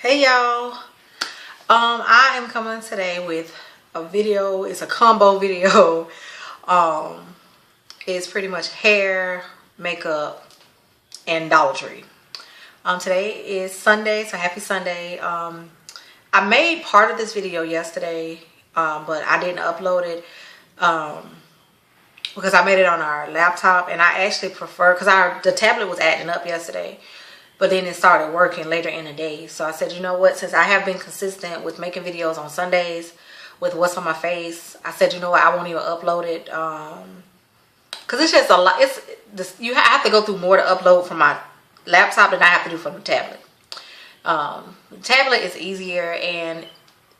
Hey y'all, I am coming today with a video. It's a combo video. It's pretty much hair, makeup, and Dollar Tree. Today is Sunday, so happy Sunday. I made part of this video yesterday, but I didn't upload it because I made it on our laptop, and I actually prefer, because the tablet was acting up yesterday. But then it started working later in the day. So I said, you know what? Since I have been consistent with making videos on Sundays with what's on my face, I said, you know what? I won't even upload it. Because it's just a lot. You have to go through more to upload from my laptop than I have to do from the tablet. The tablet is easier. And,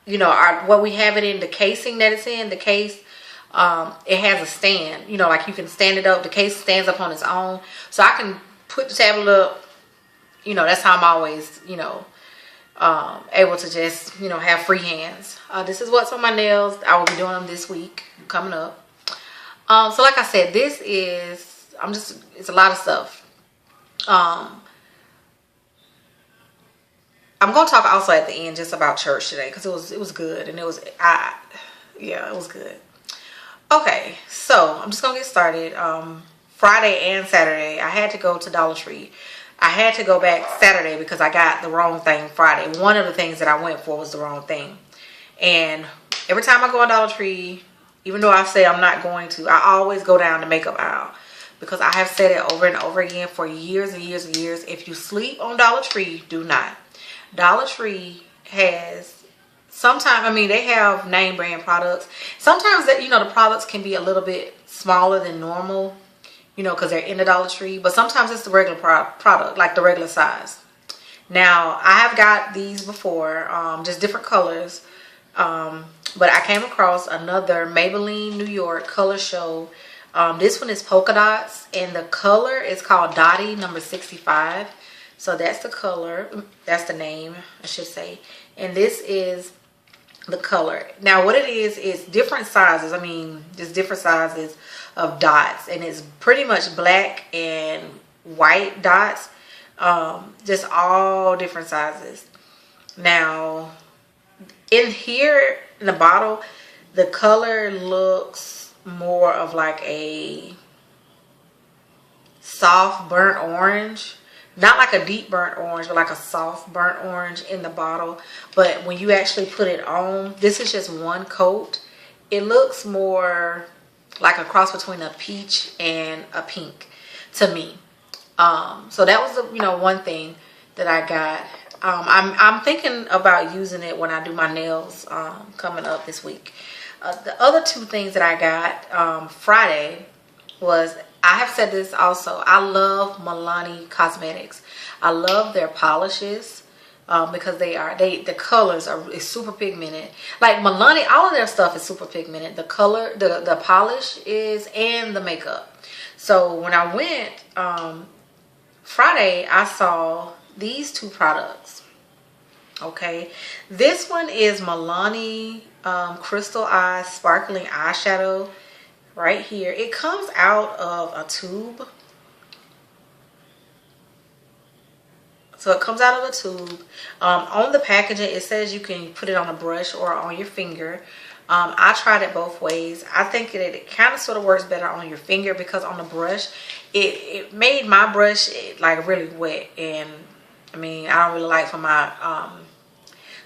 you know, what we have it in, the casing that it's in, the case, it has a stand. You know, like you can stand it up. The case stands up on its own. So I can put the tablet up. You know, that's how I'm always, you know, able to just, you know, have free hands. This is what's on my nails. I will be doing them this week coming up. So like I said, this is, it's a lot of stuff. I'm going to talk also at the end just about church today because it was good, and it was good. Okay, so I'm just going to get started. Friday and Saturday, I had to go to Dollar Tree. I had to go back Saturday because I got the wrong thing Friday. One of the things that I went for was the wrong thing. And every time I go to Dollar Tree, even though I say I'm not going to, I always go down the makeup aisle. Because I have said it over and over again for years and years and years. If you sleep on Dollar Tree, do not. Dollar Tree has, sometimes, I mean, they have name brand products. Sometimes, that, you know, the products can be a little bit smaller than normal. You know, because they're in the Dollar Tree. But sometimes it's the regular product, like the regular size. Now, I have got these before, just different colors. But I came across another Maybelline New York Color Show. This one is polka dots. And the color is called Dottie number 65. So that's the color. That's the name, I should say. And this is the color. Now, what it is different sizes. I mean, there's different sizes of dots, and it's pretty much black and white dots, just all different sizes. Now, in here in the bottle, the color looks more of like a soft burnt orange. Not like a deep burnt orange, but like a soft burnt orange in the bottle. But when you actually put it on, this is just one coat. It looks more like a cross between a peach and a pink to me. So that was the, you know, one thing that I got. I'm thinking about using it when I do my nails coming up this week. The other two things that I got Friday was, I have said this also, I love Milani Cosmetics. I love their polishes because the colors are super pigmented. Like Milani, all of their stuff is super pigmented. The color, the polish is, and the makeup. So when I went Friday, I saw these two products. Okay, this one is Milani Crystal Eyes Sparkling Eyeshadow. Right here, it comes out of a tube. So it comes out of a tube. On the packaging, it says you can put it on a brush or on your finger. I tried it both ways. I think that it kind of sort of works better on your finger, because on the brush, it made my brush like really wet. And I mean, I don't really like for my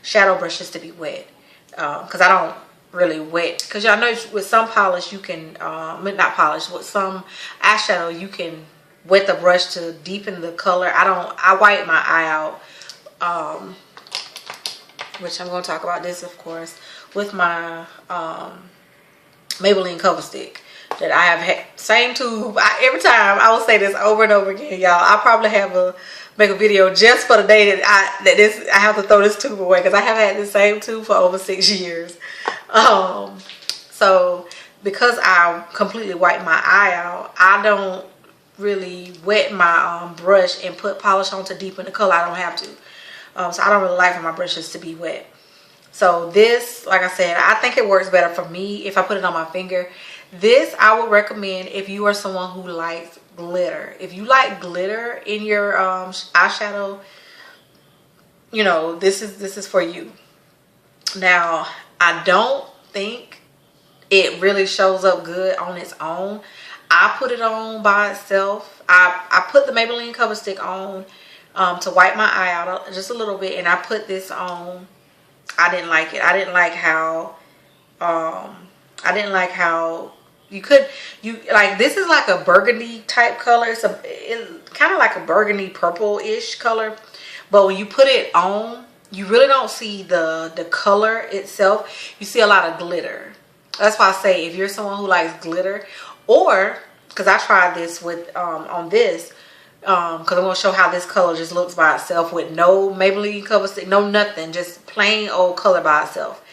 shadow brushes to be wet, because I don't really wet, because y'all know with some polish you can not polish, with some eyeshadow you can wet the brush to deepen the color. I wipe my eye out, which I'm going to talk about this, of course, with my Maybelline Cover Stick that I have had. Same tube. Every time I will say this over and over again, y'all. I'll probably make a video just for the day that I have to throw this tube away, because I have had the same tube for over 6 years. So because I completely wipe my eye out, I don't really wet my brush and put polish on to deepen the color. I don't have to. So I don't really like for my brushes to be wet. So this, like I said, I think it works better for me if I put it on my finger. This I would recommend if you are someone who likes glitter. If you like glitter in your eyeshadow, you know, this is for you. Now, I don't think it really shows up good on its own. I put it on by itself. I put the Maybelline Cover Stick on to wipe my eye out just a little bit, and I put this on. I didn't like it. I didn't like how this is like a burgundy type color. It's kind of like a burgundy purple-ish color, but when you put it on, you really don't see the color itself. You see a lot of glitter. That's why I say if you're someone who likes glitter, or because I tried this with on this, because I'm going to show how this color just looks by itself with no Maybelline Cover Stick, no nothing, just plain old color by itself.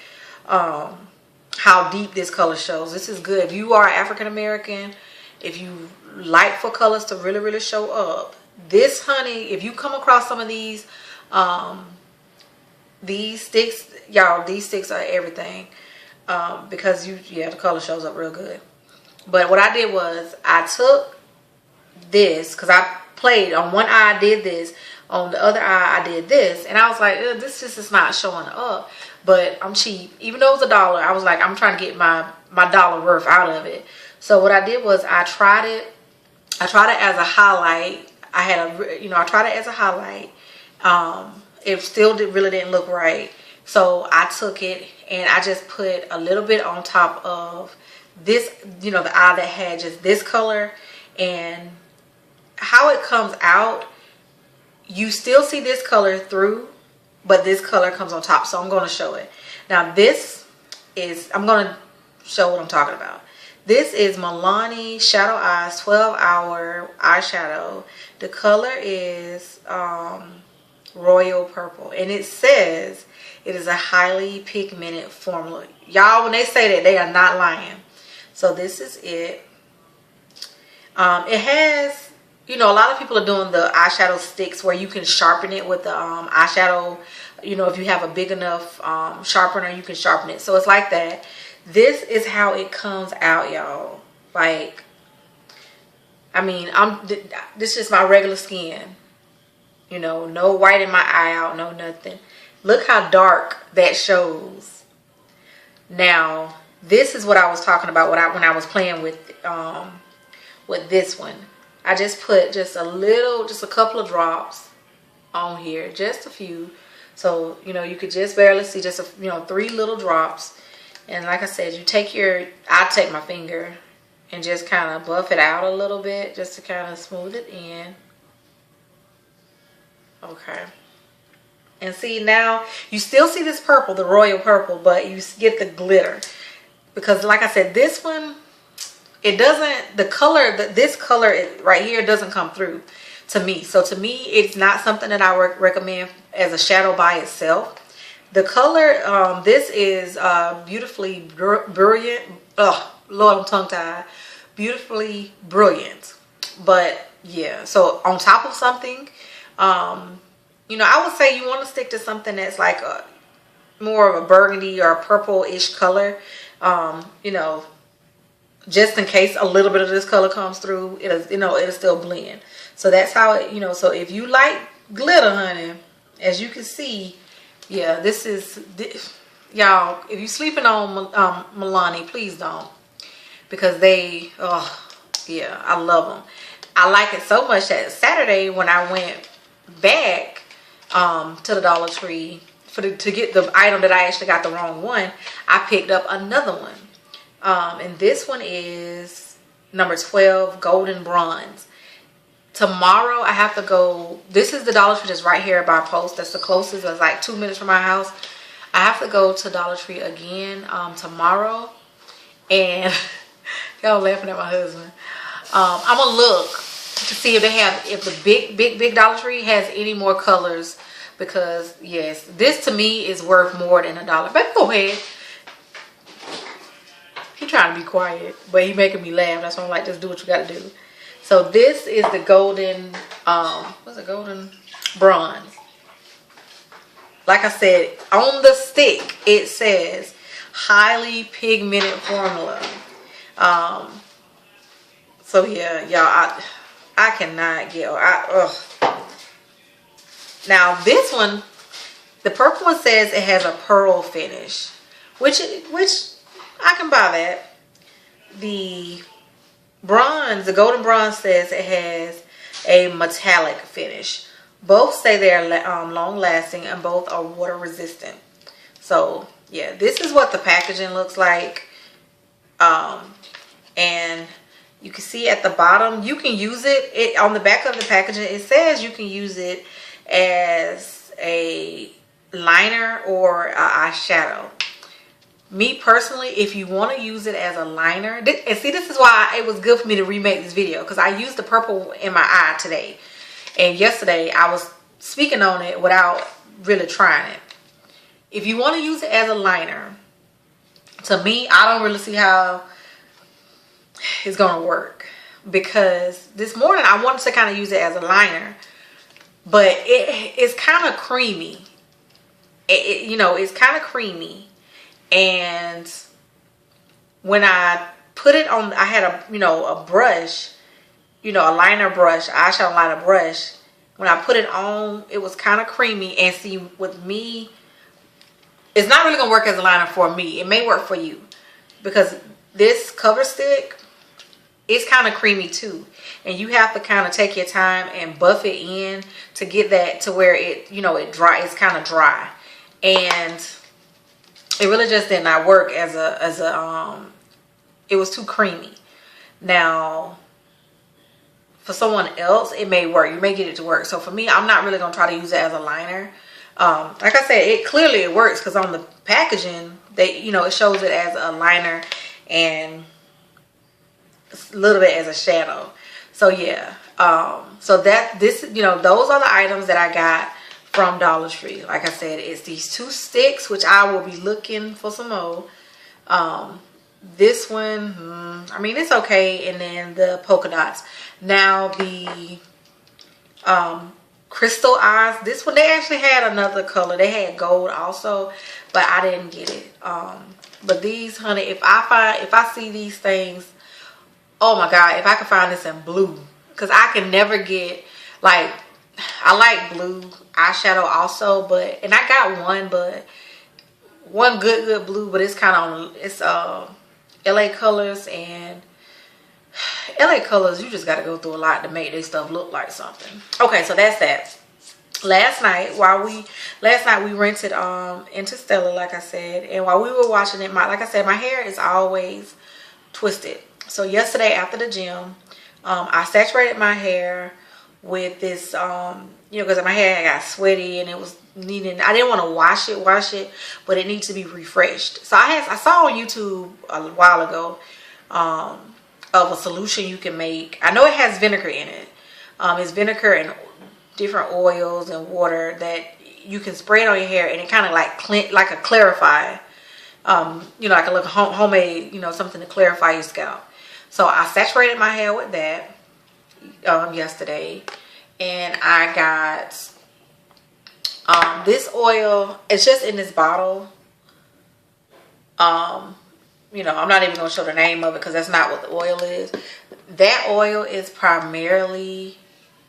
How deep this color shows. This is good if you are African American, if you like for colors to really, really show up. This, honey, if you come across some of these sticks, y'all, these sticks are everything. Because the color shows up real good. But what I did was I took this, because I played on one eye, I did this, on the other eye I did this, and I was like, this just is not showing up. But I'm cheap. Even though it was $1, I was like, I'm trying to get my dollar worth out of it. So what I did was I tried it as a highlight. I tried it as a highlight. It still really didn't look right. So I took it and I just put a little bit on top of this, the eye that had just this color. And how it comes out, you still see this color through, but this color comes on top. So I'm going to show it. Now I'm going to show what I'm talking about. This is Milani Shadow Eyes 12-Hour Eyeshadow. The color is Royal Purple. And it says it is a highly pigmented formula. Y'all, when they say that, they are not lying. So this is it. It has, a lot of people are doing the eyeshadow sticks where you can sharpen it with the eyeshadow. If you have a big enough sharpener, you can sharpen it. So it's like that. This is how it comes out, y'all. Like, this is my regular skin. No white in my eye out, no nothing. Look how dark that shows. Now, this is what I was talking about when I was playing with this one. I just put just a couple of drops on here, just a few. So, you could just barely see, just 3 little drops. And like I said, I take my finger and just kind of buff it out a little bit just to kind of smooth it in. Okay. And see, now you still see this purple, the royal purple, but you get the glitter. Because like I said, this one, it doesn't, this color right here doesn't come through to me. So to me, it's not something that I recommend as a shadow by itself. The color, this is beautifully brilliant. Oh, Lord, I'm tongue-tied. Beautifully brilliant. But yeah, so on top of something, I would say you want to stick to something that's like more of a burgundy or a purple-ish color. Just in case a little bit of this color comes through, it'll still blend. So that's how it, so if you like glitter, honey, as you can see, yeah, y'all, if you're sleeping on Milani, please don't. Because yeah, I love them. I like it so much that Saturday when I went back to the Dollar Tree to get the item that I actually got the wrong one, I picked up another one. And this one is number 12, Golden Bronze. Tomorrow I have to go. This is the Dollar Tree that's right here by Post. That's the closest. That's like 2 minutes from my house. I have to go to Dollar Tree again tomorrow. And y'all laughing at my husband. I'm gonna look to see if the big Dollar Tree has any more colors. Because yes, this to me is worth more than $1. But go ahead. He trying to be quiet, but he making me laugh. That's why I'm like, just do what you gotta do. So this is the golden, what's it, golden bronze. Like I said, on the stick, it says highly pigmented formula. So yeah, y'all, I cannot get, Now this one, The purple one says it has a pearl finish, which I can buy that. The bronze, the golden bronze, says it has a metallic finish. Both say they're long lasting and both are water resistant. So yeah, this is what the packaging looks like. And you can see at the bottom, you can use it on the back of the packaging. It says you can use it as a liner or eyeshadow. Me personally, if you want to use it as a liner, and see, this is why it was good for me to remake this video, because I used the purple in my eye today, and yesterday I was speaking on it without really trying it. If you want to use it as a liner, to me, I don't really see how it's gonna work, because this morning I wanted to kind of use it as a liner, but it's kind of creamy. You know, it's kind of creamy. And when I put it on, I had a brush, a liner brush, eyeshadow liner brush. When I put it on, it was kind of creamy. And see, with me, it's not really gonna work as a liner for me. It may work for you, because this cover stick, it's kind of creamy too, and you have to kind of take your time and buff it in to get that to where it, it's kind of dry. And it really just did not work as a it was too creamy. Now, for someone else, it may work. You may get it to work. So for me, I'm not really gonna try to use it as a liner. Like I said, it works, because on the packaging, it shows it as a liner and a little bit as a shadow. So yeah, so those are the items that I got from Dollar Tree. Like I said, it's these 2 sticks, which I will be looking for some more. This one, I mean, it's okay. And then the polka dots. Now the crystal eyes, this one, they actually had another color. They had gold also, but I didn't get it. But these, honey, if I see these things, oh my God, if I could find this in blue, because I can never get, like, I like blue eyeshadow also, and I got one good blue, but it's kind of, it's LA Colors, and LA Colors, you just got to go through a lot to make their stuff look like something. Okay, so that's that. Last night we rented Interstellar, like I said, and while we were watching it, like I said, my hair is always twisted. So yesterday after the gym, I saturated my hair with this, because my hair got sweaty and it was needing, I didn't want to wash it, but it needs to be refreshed. So I saw on YouTube a while ago of a solution you can make. I know it has vinegar in it. It's vinegar and different oils and water that you can spray it on your hair, and it kind of like a clarify, like a little homemade, something to clarify your scalp. So I saturated my hair with that yesterday, and I got this oil. It's just in this bottle. I'm not even gonna show the name of it, because that's not what the oil is. That oil is primarily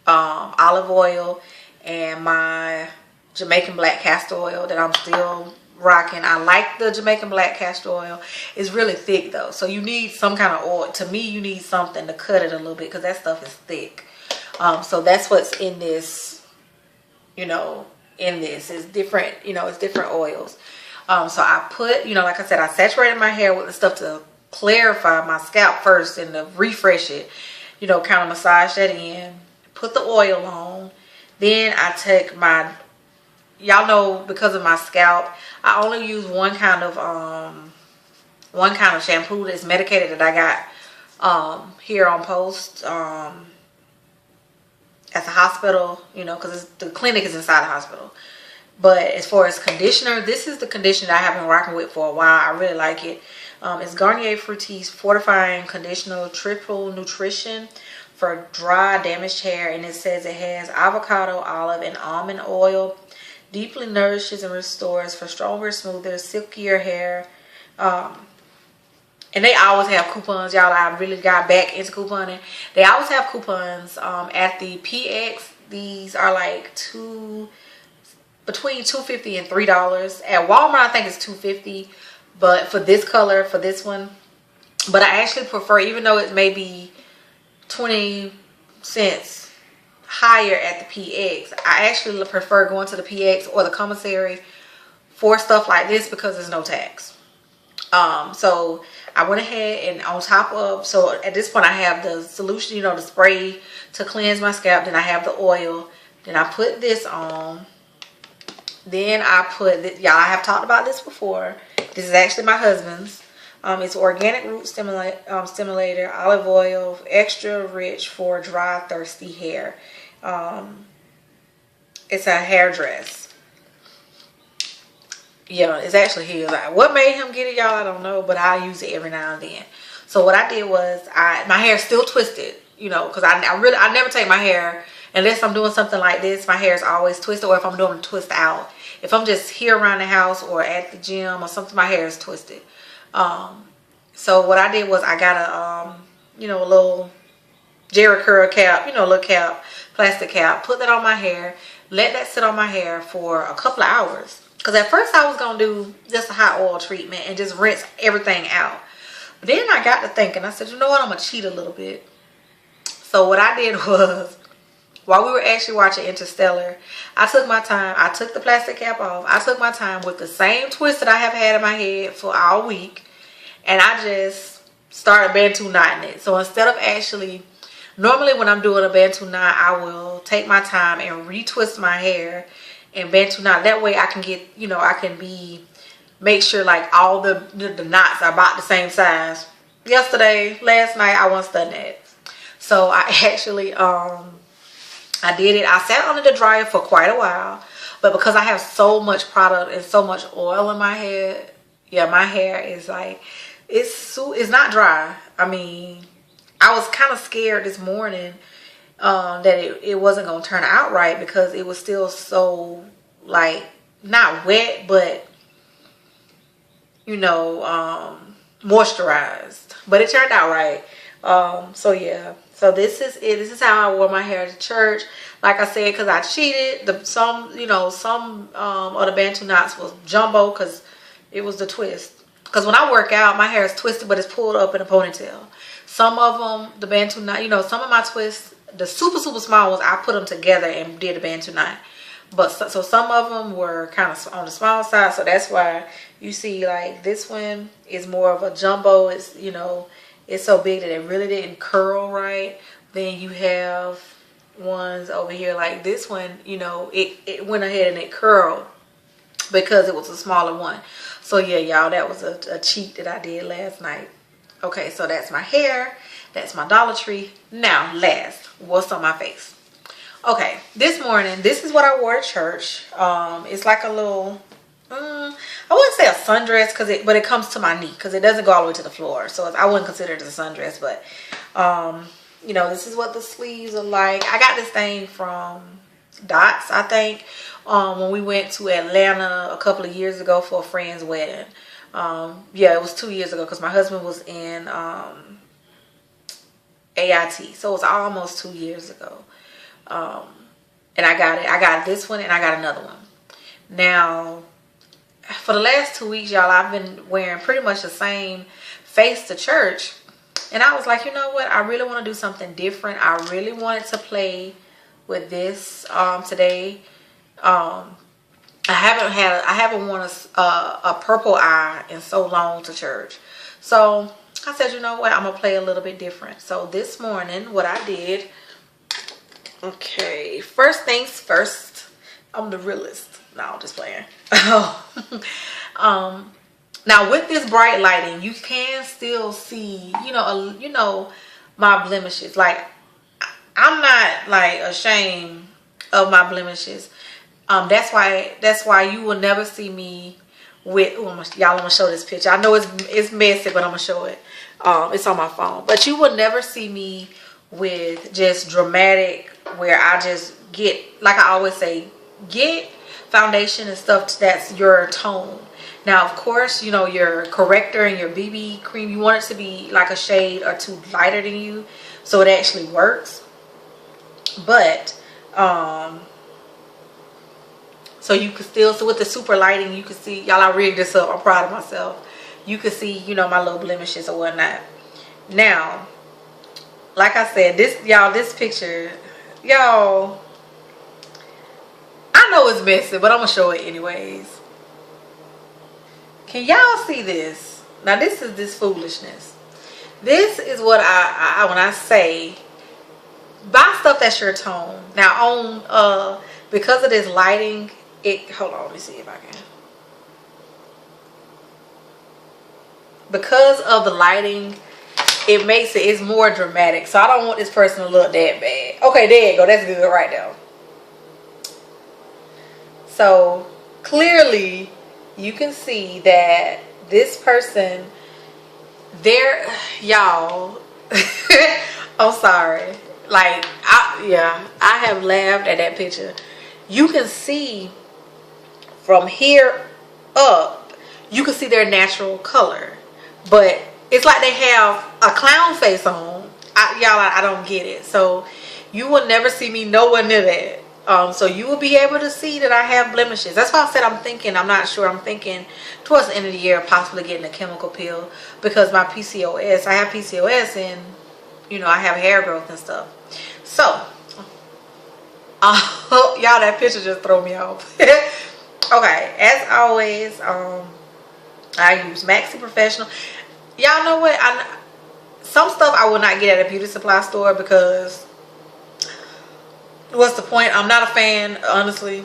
olive oil and my Jamaican black castor oil that I'm still rocking. I like the Jamaican black castor oil. It's really thick though, so you need some kind of oil. To me, you need something to cut it a little bit, because that stuff is thick. So that's what's in this. It's different. It's different oils. So I put, like I said, I saturated my hair with the stuff to clarify my scalp first and to refresh it. Kind of massage that in. Put the oil on. Then I take my, y'all know, because of my scalp, I only use one kind of shampoo that's medicated that I got here on post at the hospital, because the clinic is inside the hospital. But as far as conditioner, this is the conditioner I have been rocking with for a while. I really like it. It's Garnier Fructis Fortifying Conditioner Triple Nutrition for dry, damaged hair, and it says it has avocado, olive, and almond oil. Deeply nourishes and restores for stronger, smoother, silkier hair. And they always have coupons, y'all. I really got back into couponing. They always have coupons at the PX. These are like between $2.50 and $3. At Walmart, I think it's $2.50, but for this color, for this one. But I actually prefer, even though it may be 20 cents higher at the PX, I actually prefer going to the PX or the commissary for stuff like this because there's no tax. So I went ahead and on top of, so at this point I have the solution, you know, the spray to cleanse my scalp. Then I have the oil. Then I put this on. Then I put this, y'all, I have talked about this before. This is actually my husband's. It's organic root stimulator, olive oil, extra rich for dry, thirsty hair. It's a hair dress. Yeah, it's actually his. What made him get it, y'all, I don't know, but I use it every now and then. So what I did was, my hair is still twisted, you know, because I never take my hair unless I'm doing something like this. My hair is always twisted, or if I'm doing a twist out. If I'm just here around the house or at the gym or something, my hair is twisted. So what I did was I got a you know, a little Jerry curl cap, you know, a little cap, plastic cap, put that on my hair, let that sit on my hair for a couple of hours. Because at first I was going to do just a hot oil treatment and just rinse everything out. Then I got to thinking, I said, you know what, I'm going to cheat a little bit. So what I did was, while we were actually watching Interstellar, I took my time. I took the plastic cap off. I took my time with the same twist that I have had in my head for all week. And I just started Bantu knotting it. So instead of actually, normally when I'm doing a Bantu knot, I will take my time and retwist my hair and Bantu knot. That way I can get, you know, I can make sure like all the knots are about the same size. Yesterday, last night, I wasn't done that. So I actually, I did it. I sat under the dryer for quite a while. But because I have so much product and so much oil in my head, yeah, my hair is like, it's not dry. I mean, I was kind of scared this morning that it wasn't going to turn out right because it was still so, like, not wet, but, you know, moisturized. But it turned out right. So, yeah. So, this is it. This is how I wore my hair to church. Like I said, because I cheated. Some of the Bantu knots was jumbo because it was the twist. Because when I work out, my hair is twisted, but it's pulled up in a ponytail. Some of them, the Bantu knot, you know, some of my twists, the super, super small ones, I put them together and did a Bantu knot. But so some of them were kind of on the small side. So that's why you see like this one is more of a jumbo. It's, you know, it's so big that it really didn't curl right. Then you have ones over here like this one, you know, it went ahead and it curled because it was a smaller one. So yeah, y'all, that was a cheat that I did last night. Okay, so that's my hair. That's my Dollar Tree. Now, last, what's on my face? Okay, this morning, this is what I wore at church. It's like a little, I wouldn't say a sundress, but it comes to my knee because it doesn't go all the way to the floor. So I wouldn't consider it a sundress, but, you know, this is what the sleeves are like. I got this thing from Dots, I think, when we went to Atlanta a couple of years ago for a friend's wedding. Yeah, it was 2 years ago because my husband was in AIT. So it was almost 2 years ago. And I got this one and I got another one. Now, for the last 2 weeks, y'all, I've been wearing pretty much the same face to church. And I was like, you know what? I really want to do something different. I really wanted to play with this today. I haven't worn a purple eye in so long to church. So I said, you know what? I'm going to play a little bit different. So this morning, what I did, okay, first things first, I'm the realist. No, I'm just playing. Now with this bright lighting, you can still see, you know, my blemishes. Like, I'm not like ashamed of my blemishes. That's why you will never see me with, y'all, I'm gonna show this picture. I know it's messy, but I'm gonna show it. It's on my phone. But you will never see me with just dramatic, where I just get, like I always say, get foundation and stuff that's your tone. Now, of course, you know, your corrector and your BB cream, you want it to be like a shade or two lighter than you, so it actually works. But So you can still, so with the super lighting, you can see, y'all, I rigged this up. I'm proud of myself. You can see, you know, my little blemishes or whatnot. Now, like I said, this, y'all, this picture, y'all, I know it's messy, but I'm going to show it anyways. Can y'all see this? Now, this is this foolishness. This is what I when I say, buy stuff that's your tone. Now, on, because of this lighting, hold on, let me see if I can. Because of the lighting, it makes it's more dramatic. So I don't want this person to look that bad. Okay, there you go. That's good right there. So clearly you can see that this person, y'all, I'm sorry. Like, I have laughed at that picture. You can see from here up, you can see their natural color. But it's like they have a clown face on. Y'all, I don't get it. So you will never see me nowhere near that. So you will be able to see that I have blemishes. That's why I said I'm not sure. I'm thinking towards the end of the year, possibly getting a chemical peel. Because my PCOS, I have PCOS and, you know, I have hair growth and stuff. So, y'all, that picture just threw me off. Okay, as always, I use Maxi Professional. Y'all know what? Some stuff I will not get at a beauty supply store because what's the point? I'm not a fan, honestly.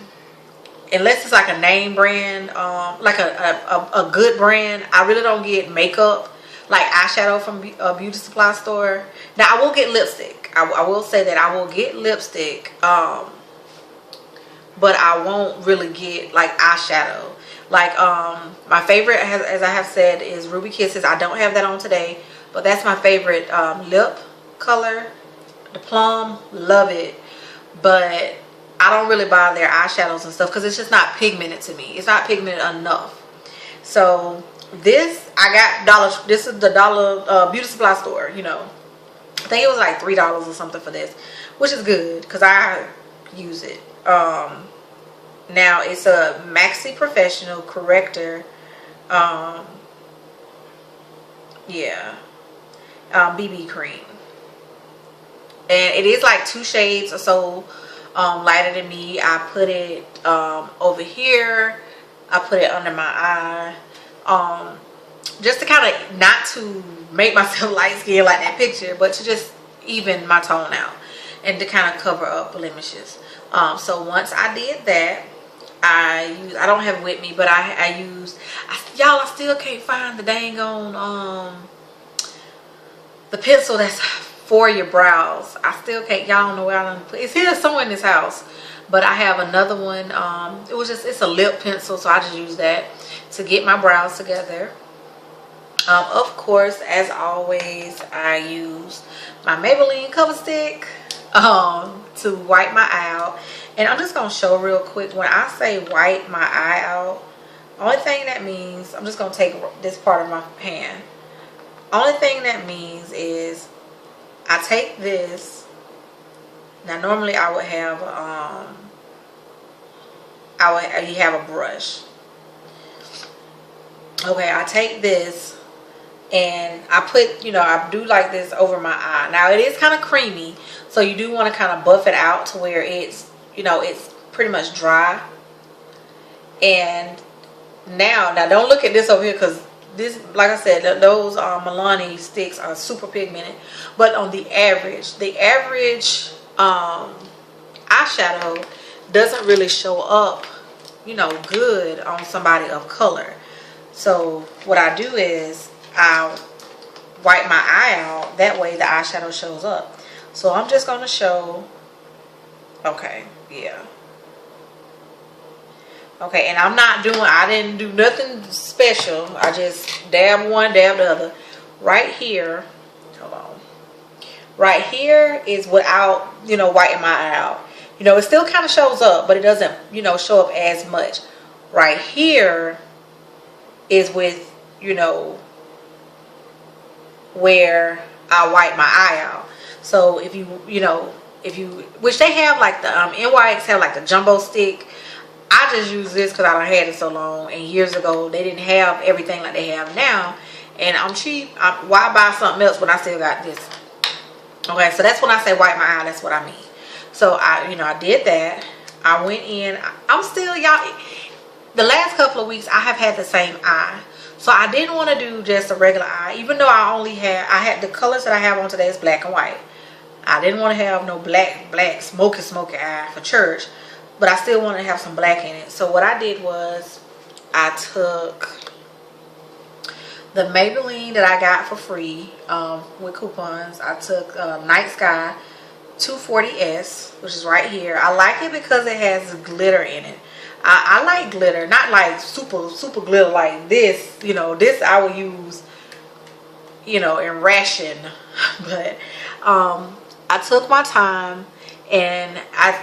Unless it's like a name brand, like a good brand. I really don't get makeup, like eyeshadow from a beauty supply store. Now, I will get lipstick. I will say that I will get lipstick, but I won't really get like eyeshadow. Like, my favorite, as I have said, is Ruby Kisses. I don't have that on today, but that's my favorite lip color. The plum, love it. But I don't really buy their eyeshadows and stuff because it's just not pigmented to me. It's not pigmented enough. So this, I got this is the dollar beauty supply store, you know. I think it was like $3 or something for this, which is good because I use it. Now it's a Maxi Professional Corrector, BB cream, and it is like 2 shades or so lighter than me. I put it over here. I put it under my eye, just to kind of not to make myself light skinned like that picture, but to just even my tone out and to kind of cover up blemishes. So once I did that, I don't have it with me, but y'all, I still can't find the dang on the pencil that's for your brows. I still can't, y'all don't know where I put it. It's here somewhere in this house, but I have another one. It's a lip pencil, so I just use that to get my brows together. Of course, as always, I use my Maybelline Cover Stick to wipe my eye out. And I'm just going to show real quick, when I say wipe my eye out, only thing that means, I'm just going to take this part of my hand. Only thing that means is I take this. Now normally I would have you have a brush. Okay, I take this and I put, you know, I do like this over my eye. Now it is kind of creamy, so you do want to kind of buff it out to where it's, you know, it's pretty much dry. And now don't look at this over here, because this, like I said, those Milani sticks are super pigmented. But on the average eyeshadow doesn't really show up, you know, good on somebody of color. So what I do is I'll wipe my eye out. That way the eyeshadow shows up. So I'm just going to show. Okay, yeah. Okay, and I didn't do nothing special. I just dab one, dab the other. Right here, hold on. Right here is without, you know, wiping my eye out. You know, it still kind of shows up, but it doesn't, you know, show up as much. Right here is with, you know, where I wipe my eye out. So if you know, which they have like the NYX have like the jumbo stick. I just use this because I done had it so long, and years ago they didn't have everything like they have now, and I'm cheap. Why buy something else when I still got this? Okay, so that's when I say wipe my eye, that's what I mean. So I did that. I went in. I'm still, y'all, the last couple of weeks I have had the same eye. So I didn't want to do just a regular eye, even though I had the colors that I have on today is black and white. I didn't want to have no black smoky eye for church, but I still wanted to have some black in it. So what I did was I took the Maybelline that I got for free with coupons. I took Night Sky 240S, which is right here. I like it because it has glitter in it. I like glitter, not like super glitter like this. You know, this I will use, you know, in ration. But I took my time and I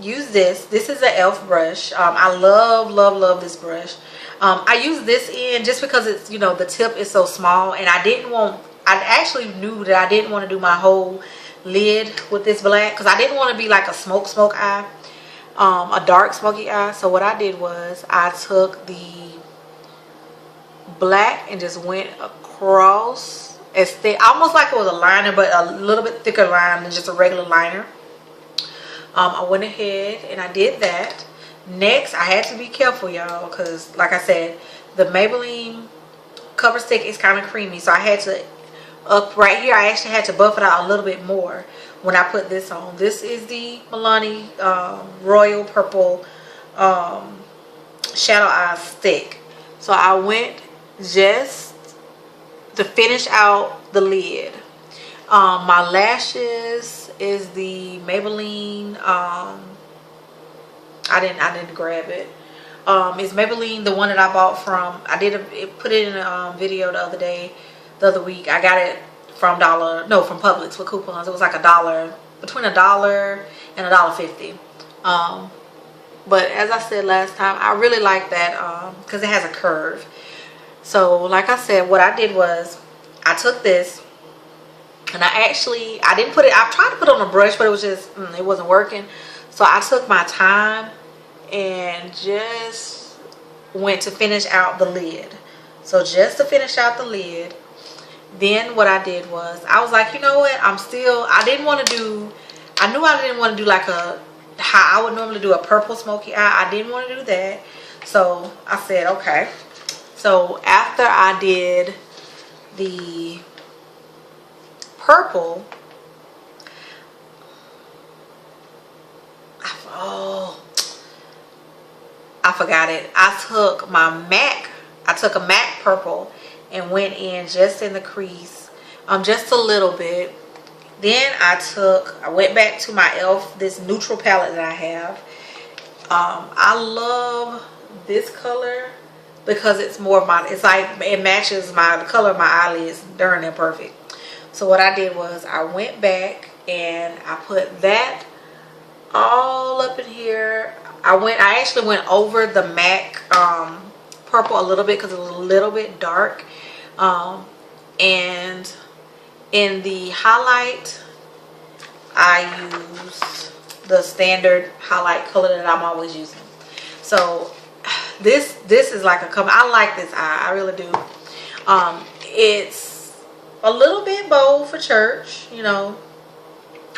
used this. This is an e.l.f. brush. I love this brush. I use this in just because it's, you know, the tip is so small, and I actually knew that I didn't want to do my whole lid with this black because I didn't want to be like a smoke eye, a dark smoky eye. So what I did was I took the black and just went across as thick, almost like it was a liner, but a little bit thicker line than just a regular liner. I went ahead and I did that. Next, I had to be careful, y'all, because like I said, the Maybelline cover stick is kind of creamy, so I had to, up right here, I actually had to buff it out a little bit more when I put this on. This is the Milani Royal Purple Shadow Eye Stick. So I went just to finish out the lid. My lashes is the Maybelline, I didn't grab it. It's Maybelline, the one that I bought from, put it in a video the other week. I got it from from Publix with coupons. It was like $1, between $1 and $1.50. But as I said last time, I really like that because it has a curve. So like I said, what I did was I took this and I didn't put it, I tried to put it on a brush, but it was just, it wasn't working. So I took my time and just went to finish out the lid. So just to finish out the lid, then what I did was, I was like, you know what, I didn't want to do, I knew I didn't want to do like how I would normally do a purple smoky eye. I didn't want to do that. So I said, okay. So after I did the purple, I forgot it. I took a MAC purple and went in just in the crease, just a little bit. Then I went back to my e.l.f. this neutral palette that I have. I love this color because it's more of my, it's like it matches the color of my eyelids. Darn near perfect. So what I did was I went back and I put that all up in here. I actually went over the MAC purple a little bit because it was a little bit dark. And in the highlight, I used the standard highlight color that I'm always using. So this is like a color. I like this eye. I really do. It's a little bit bold for church, you know,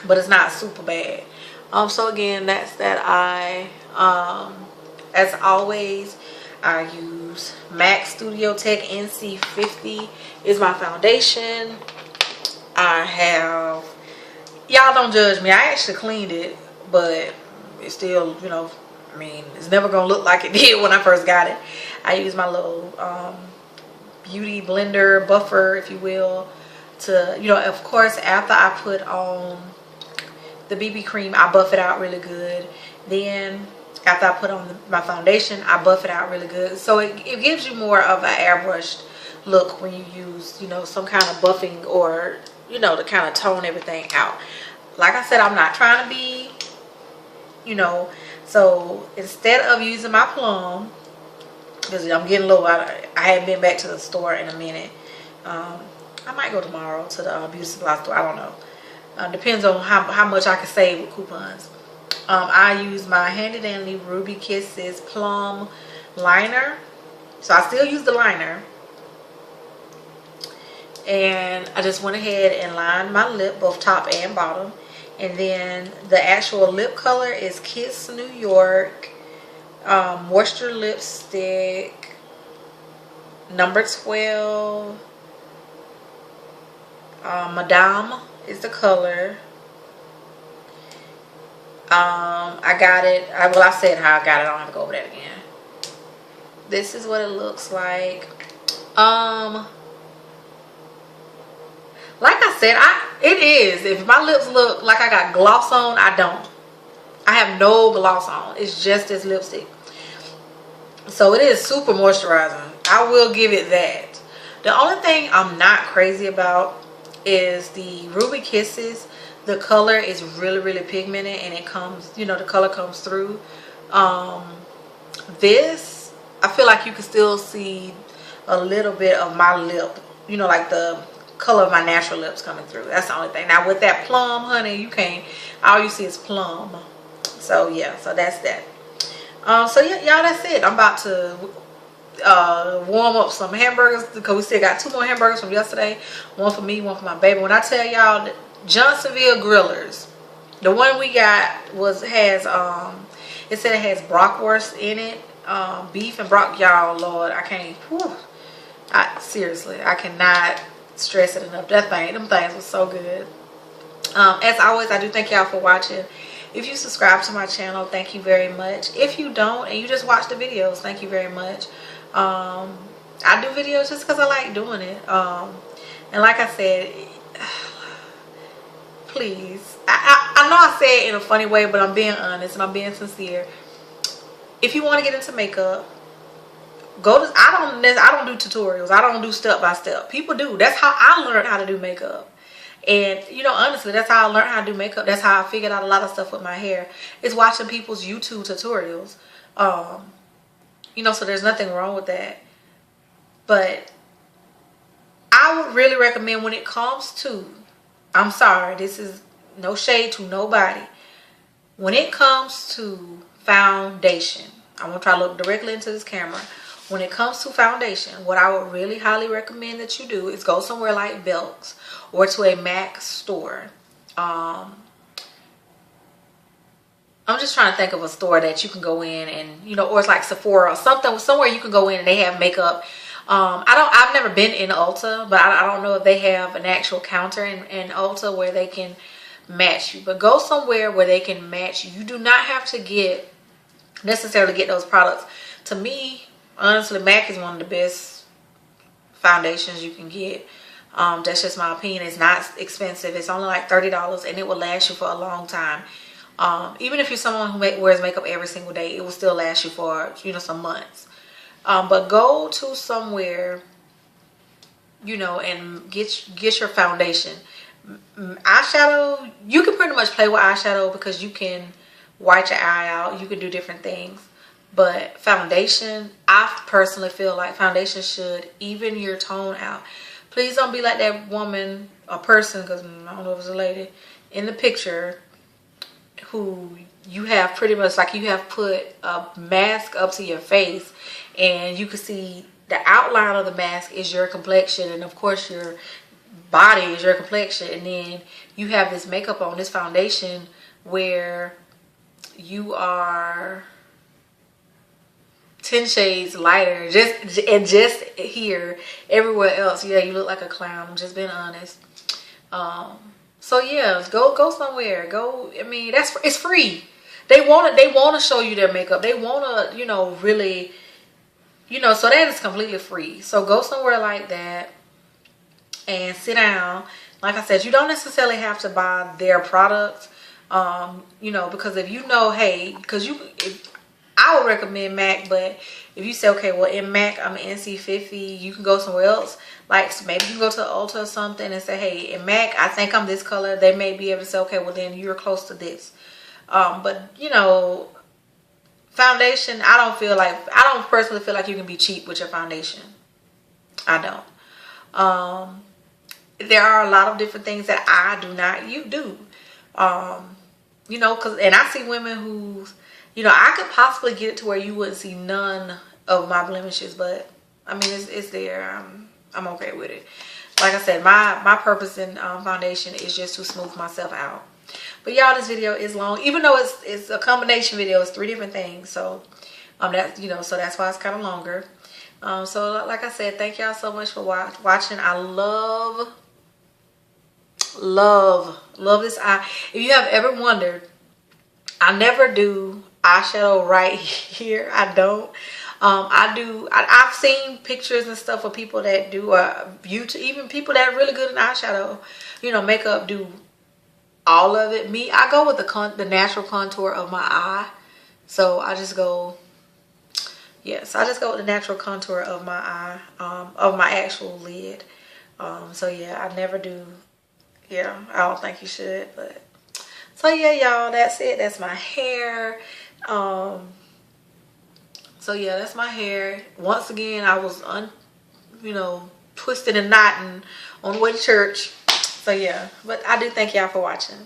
but it's not super bad. So again, that's that eye. As always, I use MAC Studio Tech NC50 is my foundation. I have, y'all don't judge me, I actually cleaned it, but it's still, you know, I mean, it's never gonna look like it did when I first got it. I use my little beauty blender buffer, if you will, to, you know, of course, after I put on the BB cream, I buff it out really good. Then after I put on my foundation, I buff it out really good. So it gives you more of an airbrushed look when you use, you know, some kind of buffing, or, you know, to kind of tone everything out. Like I said, I'm not trying to be, you know, so instead of using my plum, because I'm getting low, I haven't been back to the store in a minute. I might go tomorrow to the beauty supply store. I don't know. Depends on how much I can save with coupons. I use my Handy Dandy Ruby Kisses Plum Liner. So I still use the liner. And I just went ahead and lined my lip, both top and bottom. And then the actual lip color is Kiss New York Moisture Lipstick number 12. Madame is the color. I got it. I said how I got it. I don't have to go over that again. This is what it looks like. Like I said, it is. If my lips look like I got gloss on, I don't. I have no gloss on. It's just this lipstick. So it is super moisturizing. I will give it that. The only thing I'm not crazy about is the Ruby Kisses. The color is really, really pigmented, and it comes, you know, the color comes through. This, I feel like you can still see a little bit of my lip, you know, like the color of my natural lips coming through. That's the only thing. Now with that plum, honey, you can't, all you see is plum. So yeah, so that's that. So yeah, y'all, that's it. I'm about to warm up some hamburgers because we still got 2 more hamburgers from yesterday. One for me, one for my baby. When I tell y'all, Johnsonville Grillers, the one we got has it said it has bratwurst in it, beef and brock. Y'all, Lord, I can't. Seriously, I cannot stress it enough. Them things was so good. As always, I do thank y'all for watching. If you subscribe to my channel, thank you very much. If you don't and you just watch the videos, thank you very much. I do videos just because I like doing it. And like I said, please, I know I say it in a funny way, but I'm being honest and I'm being sincere. If you want to get into makeup, I don't do tutorials. I don't do step by step. People do. That's how I learned how to do makeup. And you know, honestly, that's how I learned how to do makeup. That's how I figured out a lot of stuff with my hair, is watching people's YouTube tutorials. You know, so there's nothing wrong with that. But I would really recommend, when it comes to, I'm sorry, this is no shade to nobody, when it comes to foundation, I'm gonna try to look directly into this camera. When it comes to foundation, what I would really highly recommend that you do is go somewhere like Belk's or to a MAC store. I'm just trying to think of a store that you can go in and, you know, or it's like Sephora or something, somewhere you can go in and they have makeup. I've never been in Ulta, but I don't know if they have an actual counter in Ulta where they can match you. But go somewhere where they can match you. You do not have to necessarily get those products. To me, honestly, MAC is one of the best foundations you can get. That's just my opinion. It's not expensive. It's only like $30 and it will last you for a long time. Even if you're someone who wears makeup every single day, it will still last you for, you know, some months. But go to somewhere, you know, and get your foundation. Eyeshadow, you can pretty much play with eyeshadow because you can white your eye out. You can do different things. But foundation, I personally feel like foundation should even your tone out. Please don't be like that woman or person, because I don't know if it's a lady, in the picture who you have pretty much like you have put a mask up to your face and you can see the outline of the mask is your complexion, and of course your body is your complexion, and then you have this makeup on, this foundation, where you are 10 shades lighter, just here. Everywhere else, yeah, you look like a clown. I'm just being honest. So yeah, go somewhere. Go. I mean, it's free. They want to show you their makeup. They want to, you know, really, you know. So that is completely free. So go somewhere like that and sit down. Like I said, you don't necessarily have to buy their products. You know, because if you know, hey, because I would recommend MAC, but if you say, okay, well, in MAC, I'm an NC50, you can go somewhere else. Like, maybe you can go to Ulta or something and say, hey, in MAC, I think I'm this color. They may be able to say, okay, well, then you're close to this. But, you know, foundation, I don't personally feel like you can be cheap with your foundation. I don't. There are a lot of different things that I do not do. you know, and I see women who, you know, I could possibly get it to where you wouldn't see none of my blemishes, but I mean, it's there. I'm okay with it. Like I said, my purpose in foundation is just to smooth myself out. But y'all, this video is long, even though it's a combination video. It's 3 different things, so that, you know, so that's why it's kind of longer. So like I said, thank y'all so much for watching. I love this eye. If you have ever wondered, I never do eyeshadow right here. I don't. I've seen pictures and stuff of people that do YouTube, even people that are really good in eyeshadow, you know, makeup, do all of it. Me, I go with the natural contour of my eye. So I just go, yes, I just go with the natural contour of my eye, of my actual lid. So yeah, I never do. Yeah, I don't think you should, but so yeah, y'all, that's it. That's my hair. So yeah, that's my hair. Once again, I was you know, twisted and knotting on the way to church. So yeah, but I do thank y'all for watching.